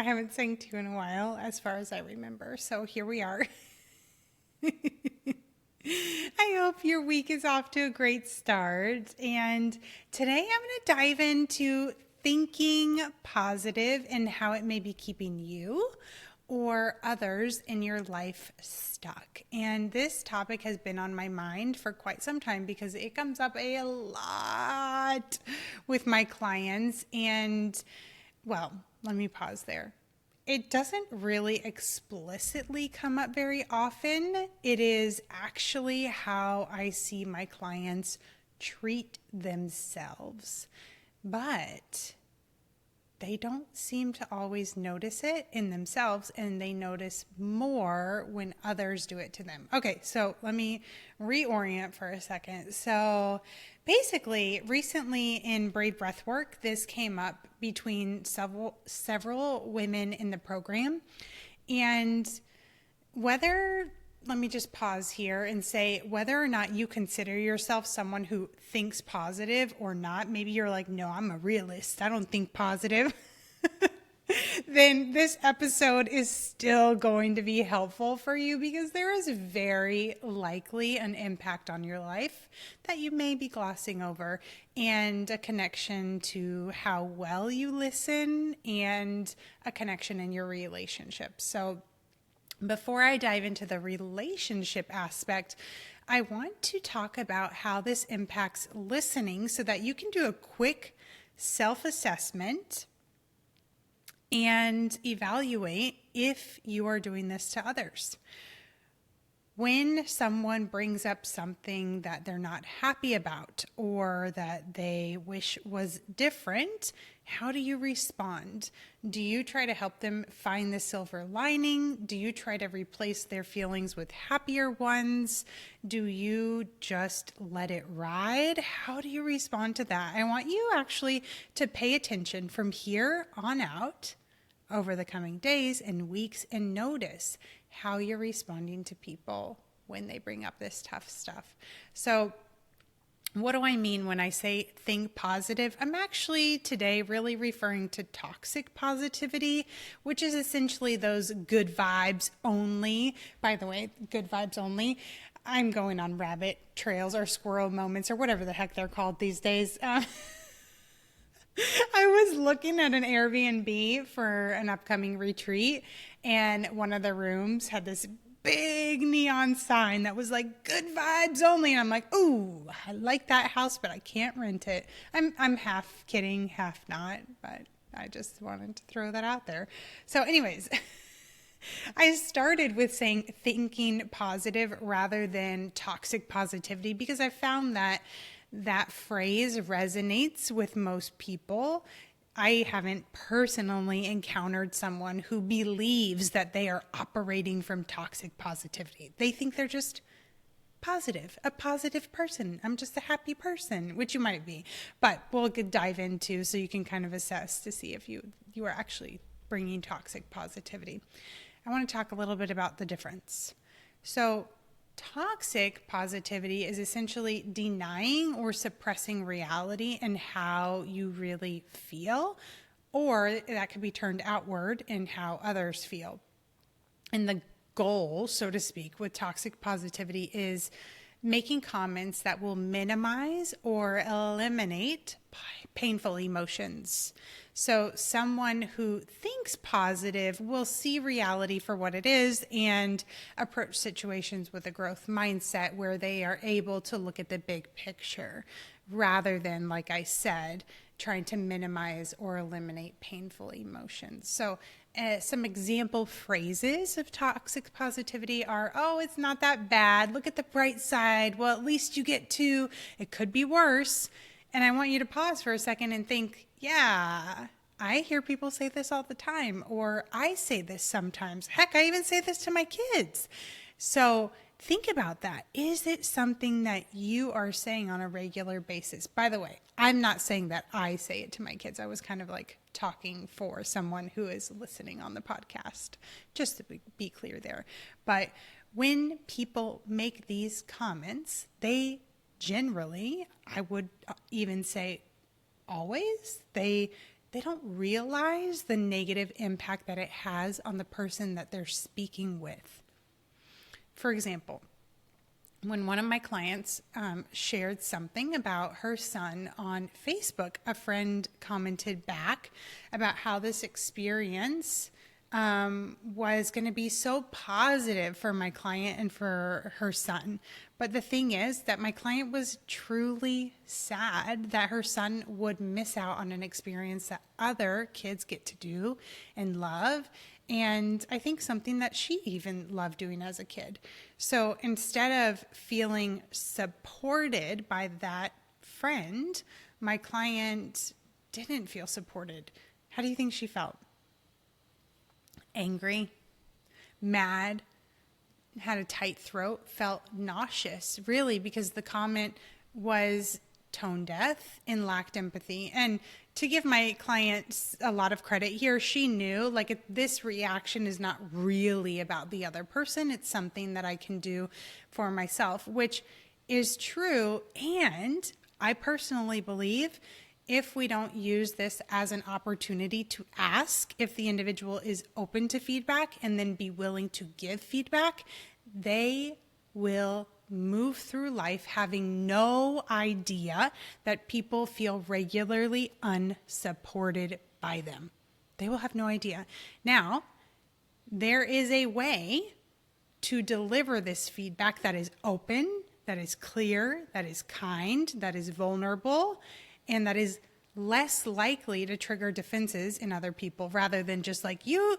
haven't sang to you in a while, as far as I remember. So here we are. I hope your week is off to a great start. And today I'm going to dive into thinking positive and how it may be keeping you or others in your life stuck. And this topic has been on my mind for quite some time because it comes up a lot with my clients. And well, let me pause there. It doesn't really explicitly come up very often. It is actually how I see my clients treat themselves. But they don't seem to always notice it in themselves, and they notice more when others do it to them. Okay, so let me reorient for a second. So basically, recently in Brave Breathwork, this came up between several women in the program. And let me just pause here and say, whether or not you consider yourself someone who thinks positive or not, maybe you're like, no, I'm a realist, I don't think positive, then this episode is still going to be helpful for you because there is very likely an impact on your life that you may be glossing over, and a connection to how well you listen and a connection in your relationship. So before I dive into the relationship aspect, I want to talk about how this impacts listening so that you can do a quick self-assessment and evaluate if you are doing this to others. When someone brings up something that they're not happy about or that they wish was different, how do you respond? Do you try to help them find the silver lining? Do you try to replace their feelings with happier ones? Do you just let it ride? How do you respond to that? I want you actually to pay attention from here on out over the coming days and weeks and notice how you're responding to people when they bring up this tough stuff. So what do I mean when I say think positive? I'm actually today really referring to toxic positivity, which is essentially those good vibes only. By the way, good vibes only. I'm going on rabbit trails or squirrel moments or whatever the heck they're called these days. I was looking at an Airbnb for an upcoming retreat, and one of the rooms had this big neon sign that was like good vibes only. And I'm like, ooh, I like that house, but I can't rent it. I'm half kidding, half not, but I just wanted to throw that out there. So anyways, I started with saying thinking positive rather than toxic positivity because I found that phrase resonates with most people. I haven't personally encountered someone who believes that they are operating from toxic positivity. They think they're just positive, a positive person. I'm just a happy person, which you might be. But we'll dive into so you can kind of assess to see if you are actually bringing toxic positivity. I want to talk a little bit about the difference. So toxic positivity is essentially denying or suppressing reality and how you really feel, or that could be turned outward in how others feel. And the goal, so to speak, with toxic positivity is making comments that will minimize or eliminate painful emotions. So someone who thinks positive will see reality for what it is and approach situations with a growth mindset where they are able to look at the big picture rather than, like I said, trying to minimize or eliminate painful emotions. So some example phrases of toxic positivity are, oh, it's not that bad. Look at the bright side. Well, at least you get to, it could be worse. And I want you to pause for a second and think, yeah, I hear people say this all the time, or I say this sometimes. Heck, I even say this to my kids. So think about that. Is it something that you are saying on a regular basis? By the way, I'm not saying that I say it to my kids. I was kind of like talking for someone who is listening on the podcast, just to be clear there. But when people make these comments, they generally, I would even say always, they they don't realize the negative impact that it has on the person that they're speaking with. For example, when one of my clients shared something about her son on Facebook, a friend commented back about how this experience was going to be so positive for my client and for her son. But the thing is that my client was truly sad that her son would miss out on an experience that other kids get to do and love. And I think something that she even loved doing as a kid. So instead of feeling supported by that friend, my client didn't feel supported. How do you think she felt? Angry, mad, had a tight throat, felt nauseous, really, because the comment was tone deaf and lacked empathy. And to give my clients a lot of credit here, she knew like this reaction is not really about the other person. It's something that I can do for myself, which is true. And I personally believe if we don't use this as an opportunity to ask if the individual is open to feedback and then be willing to give feedback, they will move through life having no idea that people feel regularly unsupported by them. They will have no idea. Now, there is a way to deliver this feedback that is open, that is clear, that is kind, that is vulnerable, and that is less likely to trigger defenses in other people rather than just like, you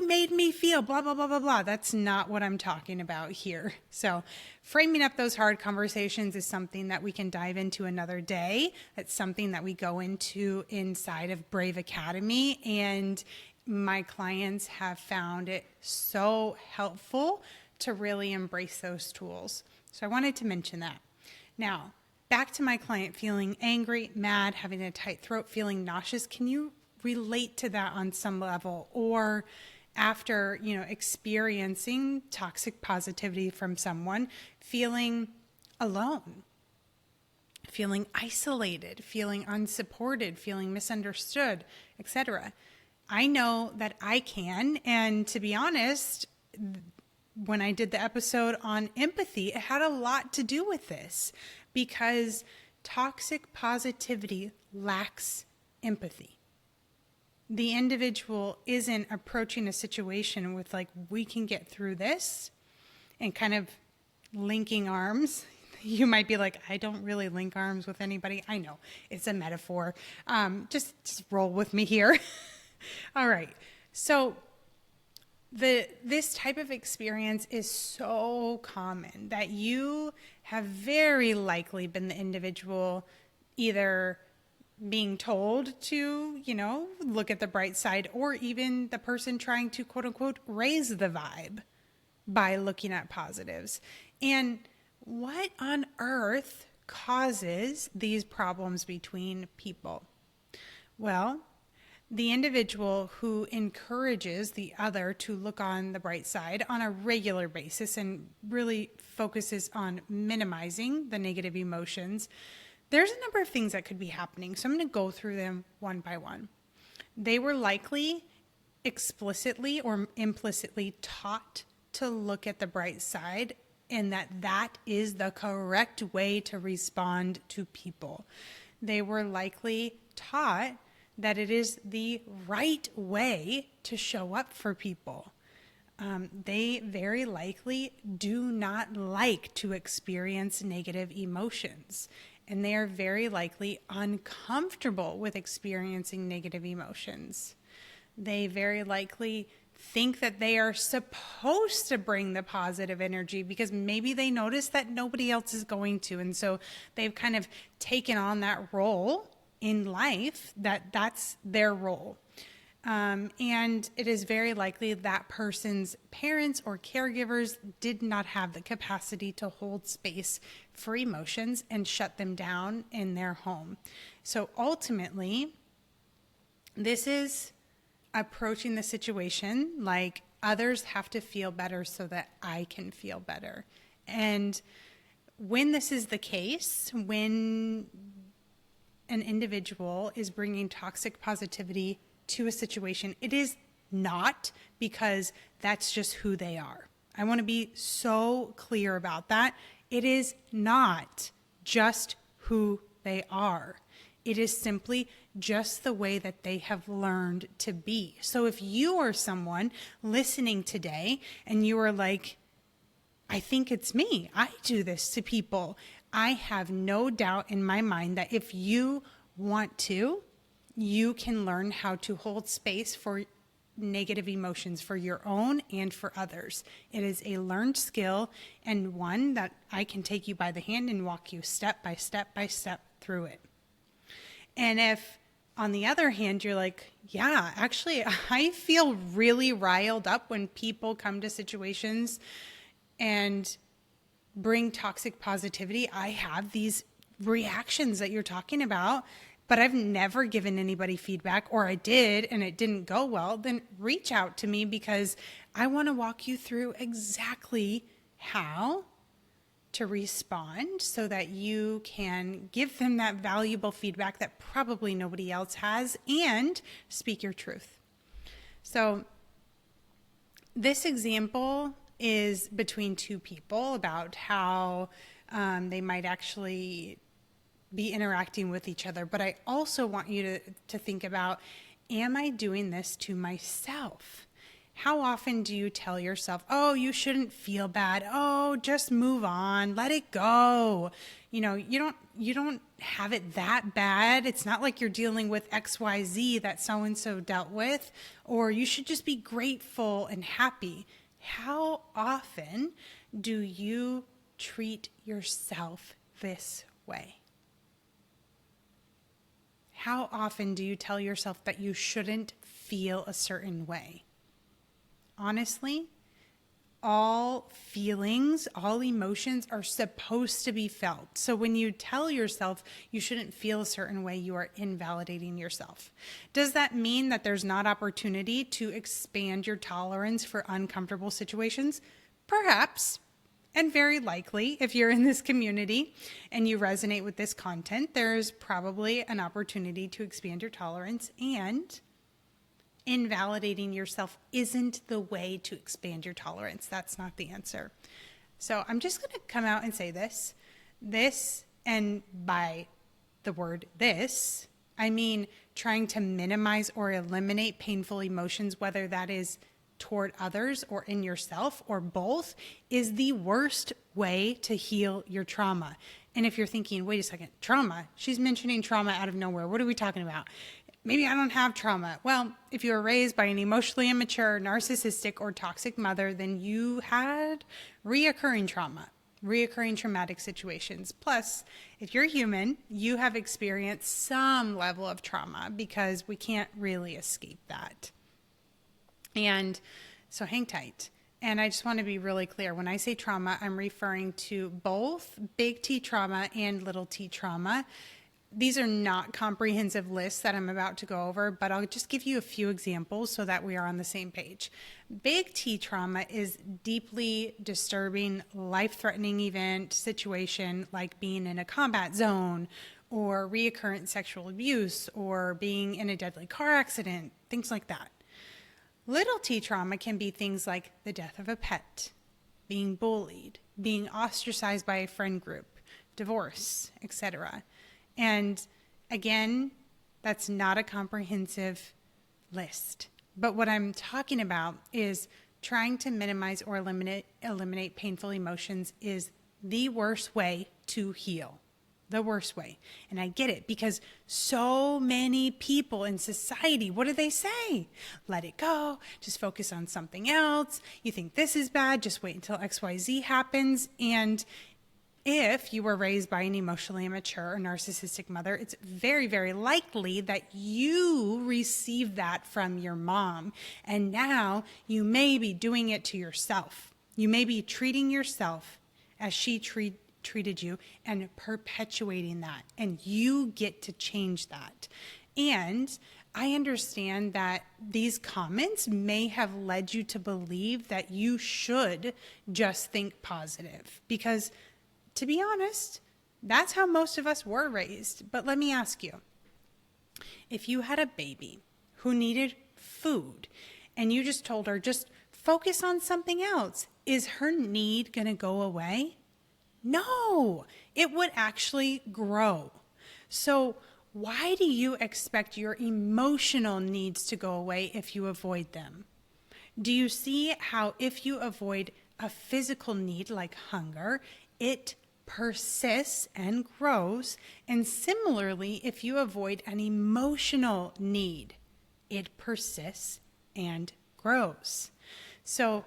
made me feel blah, blah, blah, blah, blah. That's not what I'm talking about here. So framing up those hard conversations is something that we can dive into another day. That's something that we go into inside of Brave Academy. And my clients have found it so helpful to really embrace those tools. So I wanted to mention that. Now, back to my client feeling angry, mad, having a tight throat, feeling nauseous. Can you relate to that on some level? Or after, experiencing toxic positivity from someone, feeling alone, feeling isolated, feeling unsupported, feeling misunderstood, etc. I know that I can, and to be honest, when I did the episode on empathy, it had a lot to do with this because toxic positivity lacks empathy. The individual isn't approaching a situation with like, we can get through this and kind of linking arms. You might be like, I don't really link arms with anybody. I know it's a metaphor. Just roll with me here. All right. So this type of experience is so common that you have very likely been the individual either being told to, look at the bright side, or even the person trying to quote unquote raise the vibe by looking at positives. And what on earth causes these problems between people? Well, the individual who encourages the other to look on the bright side on a regular basis and really focuses on minimizing the negative emotions, there's a number of things that could be happening. So I'm going to go through them one by one. They were likely explicitly or implicitly taught to look at the bright side, and that is the correct way to respond to people. They were likely taught that it is the right way to show up for people. They very likely do not like to experience negative emotions, and they are very likely uncomfortable with experiencing negative emotions. They very likely think that they are supposed to bring the positive energy because maybe they notice that nobody else is going to, and so they've kind of taken on that role in life, that's their role. And it is very likely that person's parents or caregivers did not have the capacity to hold space for emotions and shut them down in their home. So ultimately, this is approaching the situation like others have to feel better so that I can feel better. And when this is the case, when an individual is bringing toxic positivity to a situation, it is not because that's just who they are. I want to be so clear about that. It is not just who they are. It is simply just the way that they have learned to be. So if you are someone listening today and you are like, I think it's me, I do this to people, I have no doubt in my mind that if you want to, you can learn how to hold space for negative emotions for your own and for others. It is a learned skill, and one that I can take you by the hand and walk you step by step by step through it. And if, on the other hand, you're like, yeah, actually, I feel really riled up when people come to situations and bring toxic positivity. I have these reactions that you're talking about, but I've never given anybody feedback, or I did and it didn't go well, then reach out to me, because I want to walk you through exactly how to respond so that you can give them that valuable feedback that probably nobody else has, and speak your truth. So this example is between two people about how they might actually be interacting with each other. But I also want you to think about, am I doing this to myself? How often do you tell yourself, oh, you shouldn't feel bad. Oh, just move on. Let it go. You know, you don't have it that bad. It's not like you're dealing with XYZ that so-and-so dealt with, or you should just be grateful and happy. How often do you treat yourself this way? How often do you tell yourself that you shouldn't feel a certain way? Honestly, all feelings, all emotions are supposed to be felt. So when you tell yourself you shouldn't feel a certain way, you are invalidating yourself. Does that mean that there's not opportunity to expand your tolerance for uncomfortable situations? Perhaps. And very likely, if you're in this community and you resonate with this content, there's probably an opportunity to expand your tolerance, and invalidating yourself isn't the way to expand your tolerance. That's not the answer. So I'm just going to come out and say this, and by the word this, I mean trying to minimize or eliminate painful emotions, whether that is toward others or in yourself or both, is the worst way to heal your trauma. And if you're thinking, wait a second, trauma, she's mentioning trauma out of nowhere. What are we talking about? Maybe I don't have trauma. Well, if you were raised by an emotionally immature, narcissistic, or toxic mother, then you had reoccurring trauma, reoccurring traumatic situations. Plus, if you're human, you have experienced some level of trauma, because we can't really escape that. And so hang tight. And I just want to be really clear. When I say trauma, I'm referring to both big T trauma and little t trauma. These are not comprehensive lists that I'm about to go over, but I'll just give you a few examples so that we are on the same page. Big T trauma is deeply disturbing, life-threatening event, situation like being in a combat zone, or reoccurrent sexual abuse, or being in a deadly car accident, things like that. Little T trauma can be things like the death of a pet, being bullied, being ostracized by a friend group, divorce, etc. And again, that's not a comprehensive list. But what I'm talking about is trying to minimize or eliminate painful emotions is the worst way to heal. The worst way. And I get it, because so many people in society, what do they say? Let it go. Just focus on something else. You think this is bad, just wait until XYZ happens. And if you were raised by an emotionally immature or narcissistic mother, it's very, very likely that you received that from your mom. And now you may be doing it to yourself. You may be treating yourself as she treated you and perpetuating that. And you get to change that. And I understand that these comments may have led you to believe that you should just think positive, because to be honest, That's how most of us were raised. But let me ask you, if you had a baby who needed food and you just told her, just focus on something else, is her need going to go away? No, it would actually grow. So why do you expect your emotional needs to go away if you avoid them? Do you see how if you avoid a physical need like hunger, it persists and grows? And similarly, if you avoid an emotional need, it persists and grows. So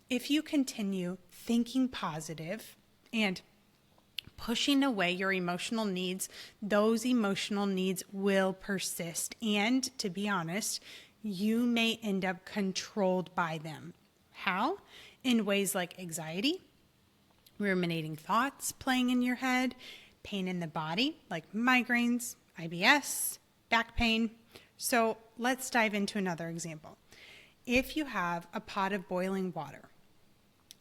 if you continue thinking positive and pushing away your emotional needs, those emotional needs will persist. And to be honest, you may end up controlled by them. How? In ways like anxiety, ruminating thoughts playing in your head, pain in the body like migraines, IBS, back pain. So let's dive into another example. If you have a pot of boiling water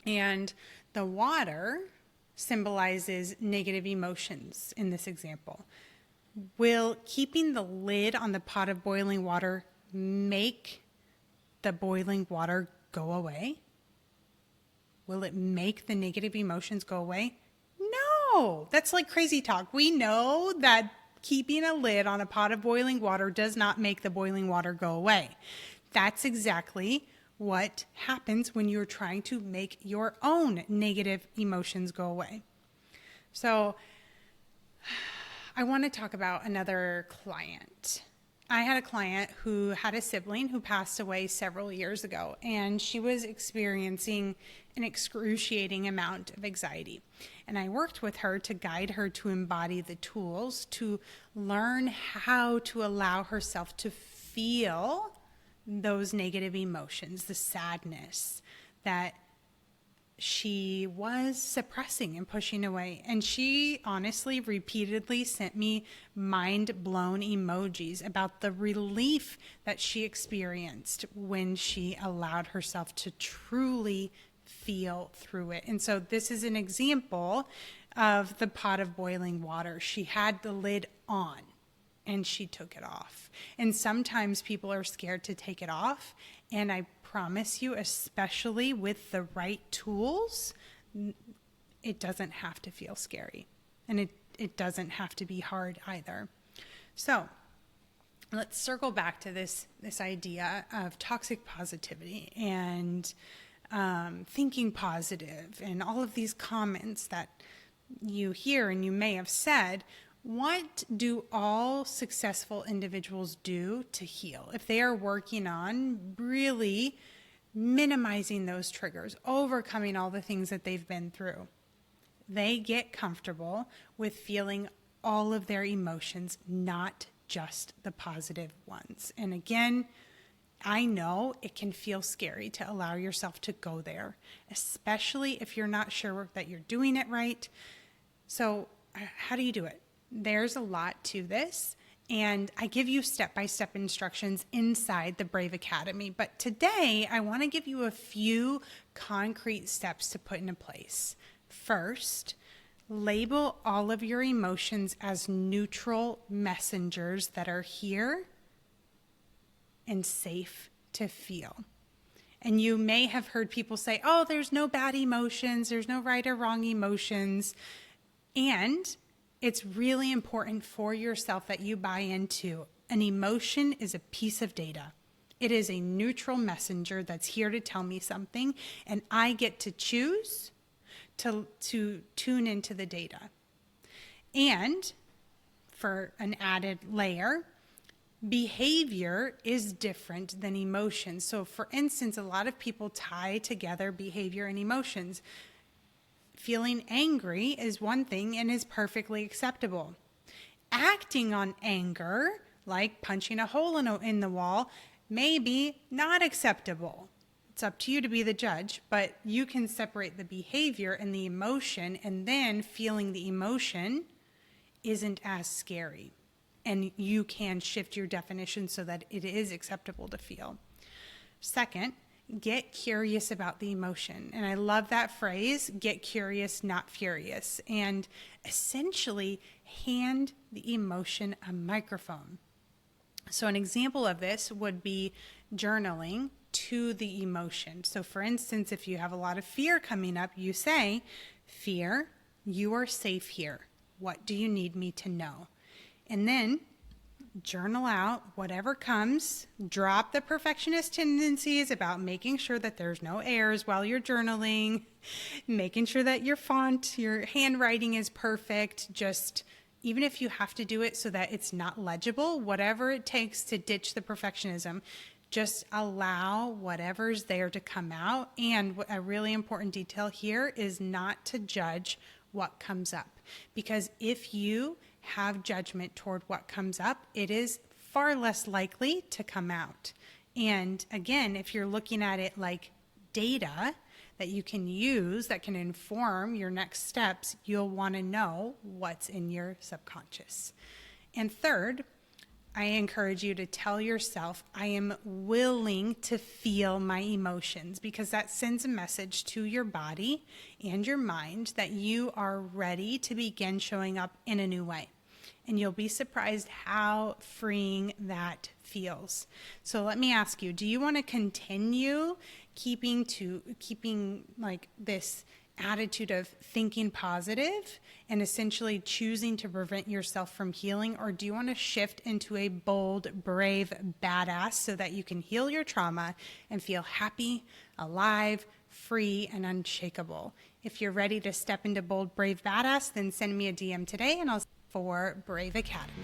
and the water symbolizes negative emotions in this example, will keeping the lid on the pot of boiling water make the boiling water go away? Will it make the negative emotions go away? No, that's like crazy talk. We know that keeping a lid on a pot of boiling water does not make the boiling water go away. That's exactly what happens when you're trying to make your own negative emotions go away. So I want to talk about another client. I had a client who had a sibling who passed away several years ago, and she was experiencing an excruciating amount of anxiety. And I worked with her to guide her to embody the tools to learn how to allow herself to feel those negative emotions, the sadness that she was suppressing and pushing away. And she honestly repeatedly sent me mind-blown emojis about the relief that she experienced when she allowed herself to truly feel through it. And so this is an example of the pot of boiling water. She had the lid on and she took it off. And sometimes people are scared to take it off. And I promise you, especially with the right tools, it doesn't have to feel scary. And it doesn't have to be hard either. So let's circle back to this idea of toxic positivity and thinking positive and all of these comments that you hear and you may have said. What do all successful individuals do to heal? If they are working on really minimizing those triggers, overcoming all the things that they've been through, they get comfortable with feeling all of their emotions, not just the positive ones. And again, I know it can feel scary to allow yourself to go there, especially if you're not sure that you're doing it right. So how do you do it? There's a lot to this, and I give you step-by-step instructions inside the Brave Academy. But today, I want to give you a few concrete steps to put into place. First, label all of your emotions as neutral messengers that are here and safe to feel. And you may have heard people say, oh, there's no bad emotions, there's no right or wrong emotions. And it's really important for yourself that you buy into an emotion is a piece of data. It is a neutral messenger that's here to tell me something, and I get to choose to tune into the data. And for an added layer, behavior is different than emotions. So for instance, a lot of people tie together behavior and emotions. Feeling angry is one thing and is perfectly acceptable. Acting on anger, like punching a hole in the wall, may be not acceptable. It's up to you to be the judge, but you can separate the behavior and the emotion, and then feeling the emotion isn't as scary. And you can shift your definition so that it is acceptable to feel. Second, get curious about the emotion. And I love that phrase, get curious, not furious. And essentially hand the emotion a microphone. So an example of this would be journaling to the emotion. So for instance, if you have a lot of fear coming up, you say, fear, you are safe here. What do you need me to know? And then journal out whatever comes. Drop the perfectionist tendencies about making sure that there's no errors while you're journaling, making sure that your font, your handwriting is perfect. Just even if you have to do it so that it's not legible, whatever it takes to ditch the perfectionism, just allow whatever's there to come out. And a really important detail here is not to judge what comes up. Because if you have judgment toward what comes up, it is far less likely to come out. And again, if you're looking at it like data that you can use that can inform your next steps, you'll want to know what's in your subconscious. And third, I encourage you to tell yourself, I am willing to feel my emotions, because that sends a message to your body and your mind that you are ready to begin showing up in a new way. And you'll be surprised how freeing that feels. So let me ask you, do you want to continue keeping like this attitude of thinking positive and essentially choosing to prevent yourself from healing? Or do you want to shift into a bold, brave badass so that you can heal your trauma and feel happy, alive, free, and unshakable? If you're ready to step into bold, brave badass, then send me a DM today and I'll for Brave Academy.